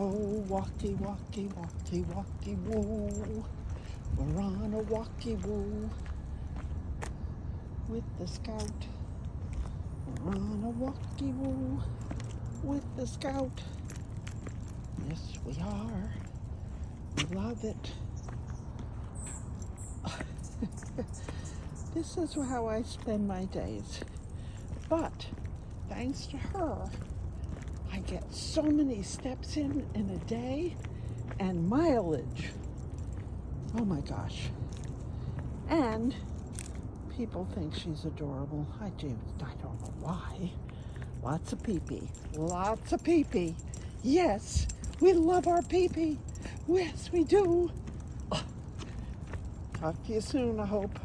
Oh, walkie, walkie, walkie, walkie, woo. We're on a walkie woo with the scout. We're on a walkie woo with the scout. Yes, we are. We love it. This is how I spend my days. But thanks to her, I get so many steps in a day and mileage. Oh my gosh. And people think she's adorable. I don't know why. Lots of pee-pee. Lots of pee-pee. Yes, we love our pee-pee. Yes, we do. Talk to you soon, I hope.